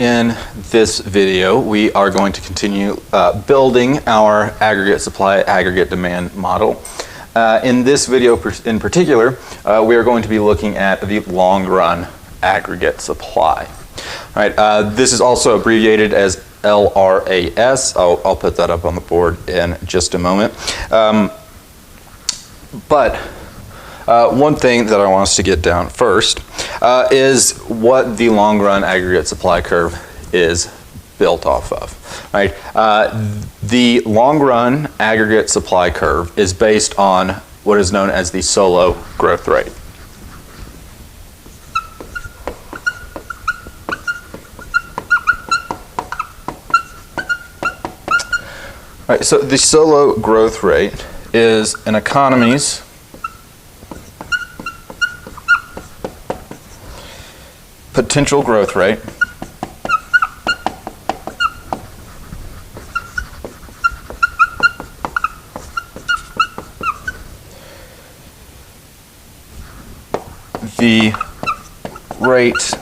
In this video, we are going to continue building our aggregate supply, aggregate demand model. In this video in particular, we are going to be looking at the long run aggregate supply. All right, this is also abbreviated as LRAS. I'll put that up on the board in just a moment. One thing that I want us to get down first is what the long run aggregate supply curve is built off of. Right? The long run aggregate supply curve is based on what is known as the Solow growth rate. Right, so the Solow growth rate is an economy's potential growth rate the rate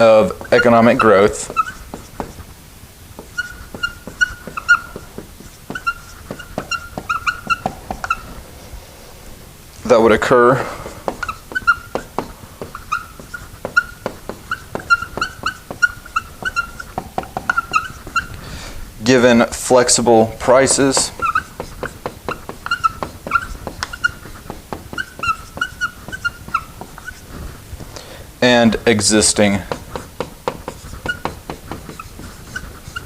of economic growth that would occur given flexible prices and existing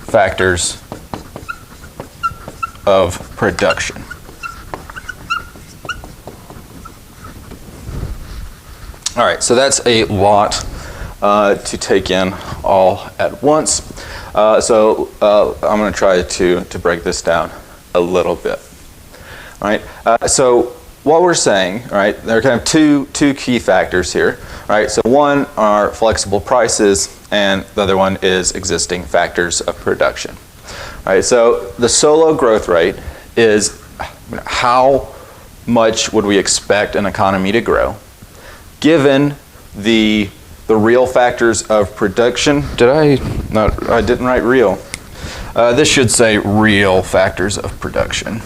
factors of production. All right, so that's a lot to take in all at once. So I'm going to try to break this down a little bit. All right. So what we're saying, all right, there are kind of two key factors here. All right. So one are flexible prices, and the other one is existing factors of production. All right. So the Solow growth rate is how much would we expect an economy to grow, given the real factors of production. I didn't write real. This should say real factors of production.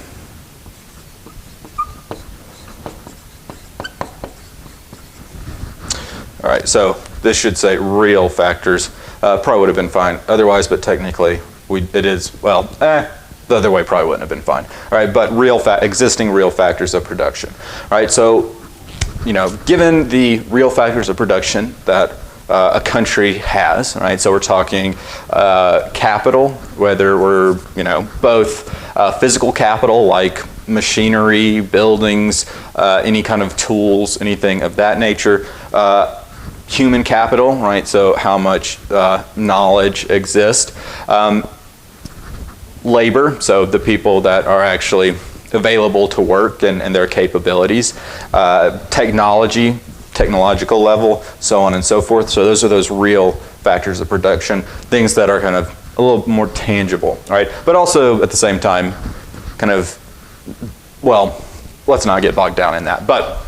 All right, so this should say real factors. Probably would have been fine otherwise, but technically it is, well, the other way probably wouldn't have been fine. All right, but existing real factors of production. All right, so given the real factors of production that a country has, right? So we're talking capital, whether we're, both physical capital like machinery, buildings, any kind of tools, anything of that nature. Human capital, right? So how much knowledge exists. Labor, so the people that are actually available to work and their capabilities, technological level, so on and so forth. So those are those real factors of production, things that are kind of a little more tangible, right? But also at the same time, kind of, well, let's not get bogged down in that. But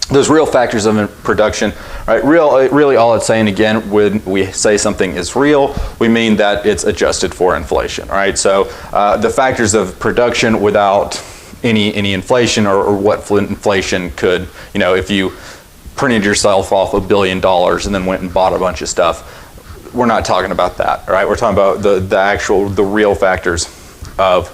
those real factors of production, right? Really all it's saying, again, when we say something is real, we mean that it's adjusted for inflation, right? So the factors of production without any inflation or what inflation could, if you printed yourself off $1 billion and then went and bought a bunch of stuff, we're not talking about that, all right? We're talking about the real factors of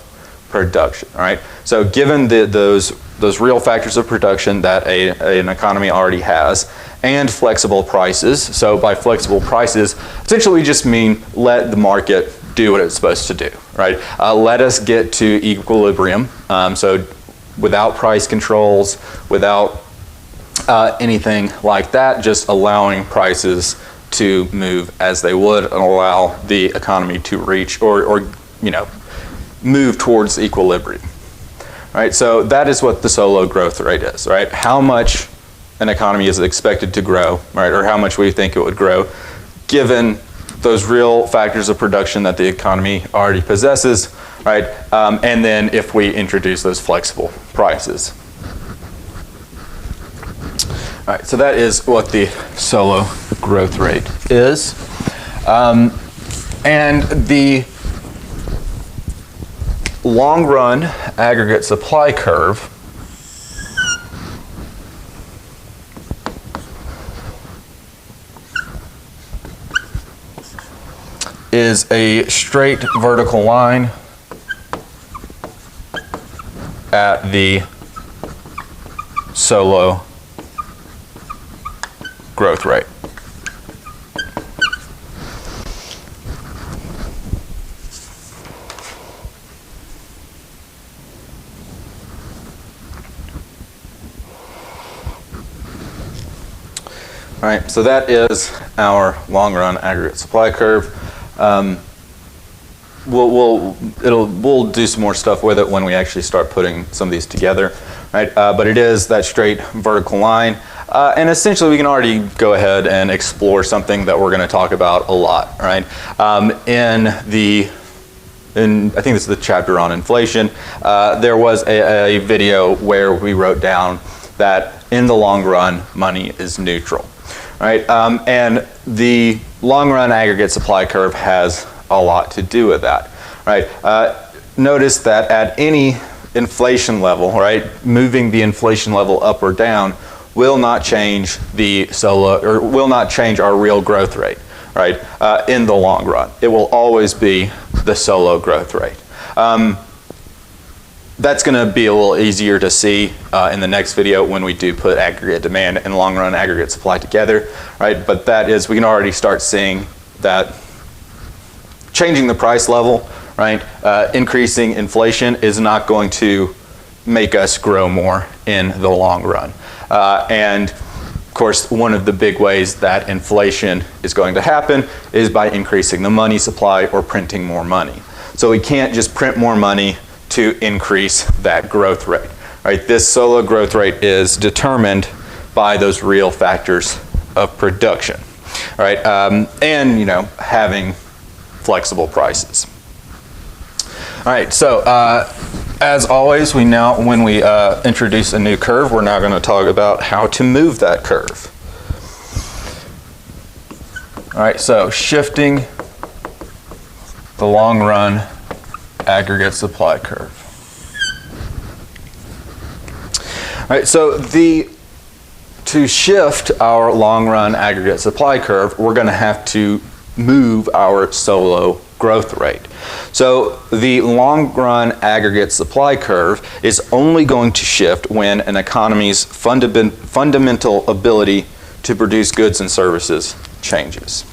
production, all right? So given those real factors of production that an economy already has, and flexible prices, so by flexible prices, essentially we just mean let the market do what it's supposed to do, right? Let us get to equilibrium, so without price controls, without anything like that, just allowing prices to move as they would and allow the economy to reach or move towards equilibrium. Right, so that is what the Solow growth rate is, right? How much an economy is expected to grow, right, or how much we think it would grow, given those real factors of production that the economy already possesses, right? And then if we introduce those flexible prices. All right, so that is what the Solow growth rate is. And the long run aggregate supply curve is a straight vertical line at the Solow growth rate. All right, so that is our long run aggregate supply curve. We'll do some more stuff with it when we actually start putting some of these together, right? But it is that straight vertical line, and essentially we can already go ahead and explore something that we're going to talk about a lot, right? In I think this is the chapter on inflation. There was a video where we wrote down that in the long run, money is neutral, right? And the long run aggregate supply curve has a lot to do with that, right? Notice that at any inflation level, right, moving the inflation level up or down will not change the Solow, or will not change our real growth rate, right? In the long run, it will always be the Solow growth rate. That's going to be a little easier to see in the next video when we do put aggregate demand and long run aggregate supply together, right? But that is, we can already start seeing that changing the price level, right? Increasing inflation is not going to make us grow more in the long run. And of course, one of the big ways that inflation is going to happen is by increasing the money supply or printing more money. So we can't just print more money to increase that growth rate, right? This Solow growth rate is determined by those real factors of production, right? And, you know, having flexible prices. All right, so as always, when we introduce a new curve, we're now going to talk about how to move that curve. All right, so shifting the long run aggregate supply curve. All right, so to shift our long run aggregate supply curve, we're going to have to move our Solow growth rate. So the long run aggregate supply curve is only going to shift when an economy's fundamental ability to produce goods and services changes.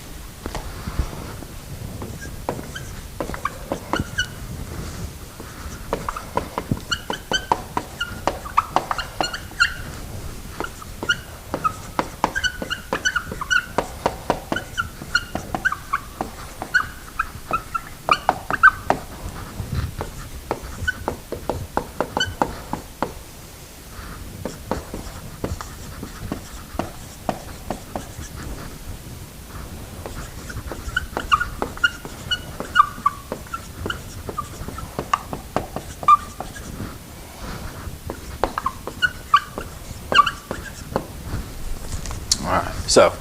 So,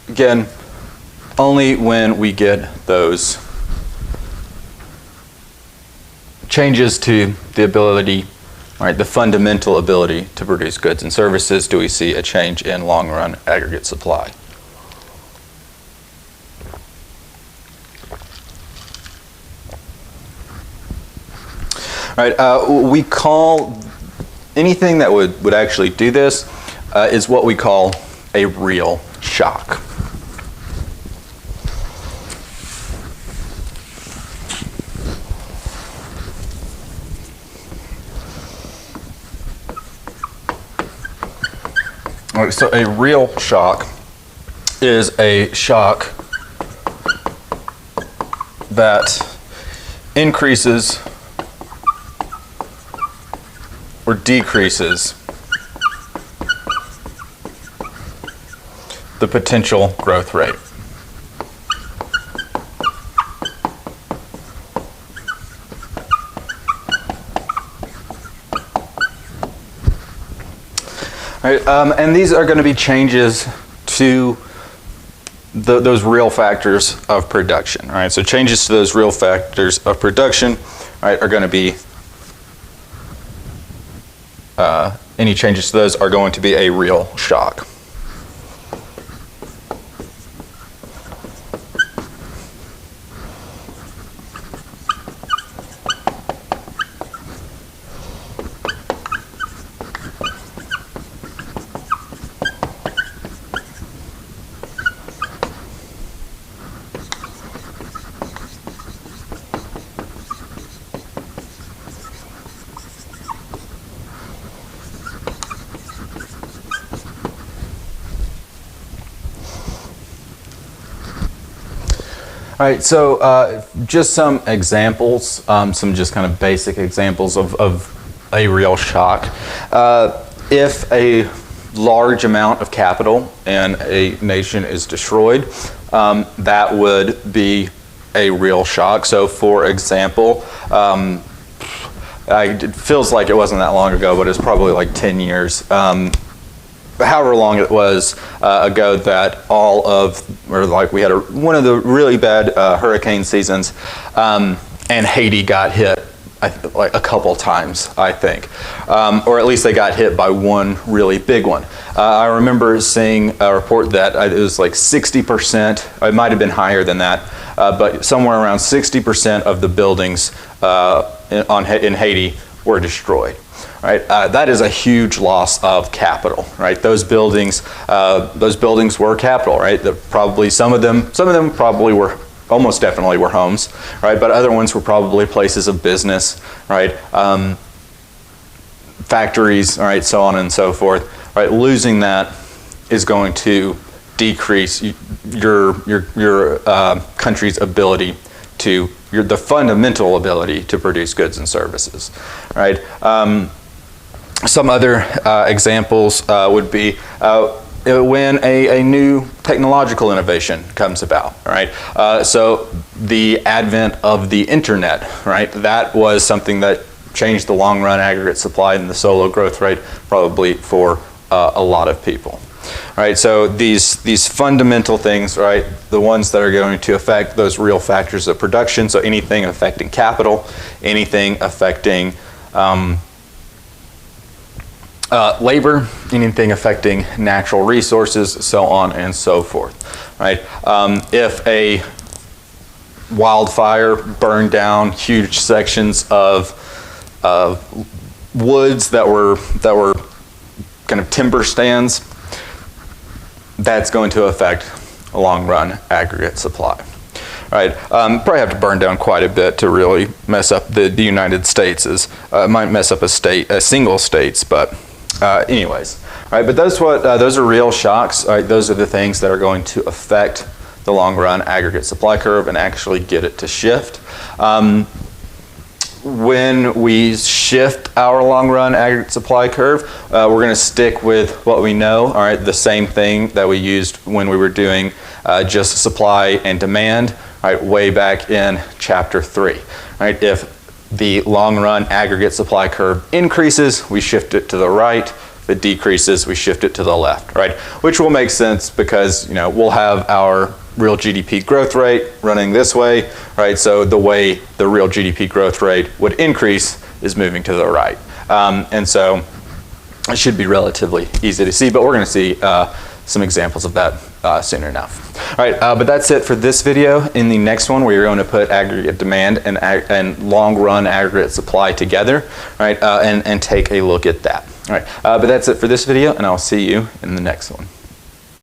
again, only when we get those changes to the ability, all right, the fundamental ability to produce goods and services, do we see a change in long-run aggregate supply. All right, we call anything that would actually do this is what we call a real shock. All right, so a real shock is a shock that increases or decreases the potential growth rate. All right, and these are going to be changes to those real factors of production. All right, so changes to those real factors of production, all right, are going to be any changes to those are going to be a real shock. All right, so just some examples, some just kind of basic examples of a real shock. If a large amount of capital in a nation is destroyed, that would be a real shock. So for example, it feels like it wasn't that long ago, but it's probably like 10 years. However long it was ago that we had one of the really bad hurricane seasons, and Haiti got hit like a couple times, I think, or at least they got hit by one really big one. I remember seeing a report that it was like 60%, it might have been higher than that, but somewhere around 60% of the buildings in Haiti were destroyed. Right, that is a huge loss of capital. Right, those buildings were capital. Right, probably some of them probably were, almost definitely were homes. Right, but other ones were probably places of business. Right, factories. All right, so on and so forth. Right, losing that is going to decrease your country's ability to the fundamental ability to produce goods and services. Right. Some other examples would be when a new technological innovation comes about, right? So the advent of the internet, right? That was something that changed the long-run aggregate supply and the Solow growth rate probably for a lot of people, right? So these fundamental things, right? The ones that are going to affect those real factors of production. So anything affecting capital, anything affecting labor, anything affecting natural resources, so on and so forth, right? If a wildfire burned down huge sections of woods that were kind of timber stands, that's going to affect a long-run aggregate supply. Right, probably have to burn down quite a bit to really mess up the United States. It might mess up a single states, but anyways, right. But those are real shocks. Right, those are the things that are going to affect the long-run aggregate supply curve and actually get it to shift. When we shift our long-run aggregate supply curve, we're going to stick with what we know. All right, the same thing that we used when we were doing just supply and demand. Right, way back in chapter 3. Right, if the long-run aggregate supply curve increases, we shift it to the right. If it decreases, we shift it to the left. Right, which will make sense because we'll have our real GDP growth rate running this way. Right, so the way the real GDP growth rate would increase is moving to the right, and so it should be relatively easy to see. But we're going to see some examples of that soon enough. All right, but that's it for this video. In the next one, we're going to put aggregate demand and long-run aggregate supply together, right, and take a look at that. All right, but that's it for this video, and I'll see you in the next one.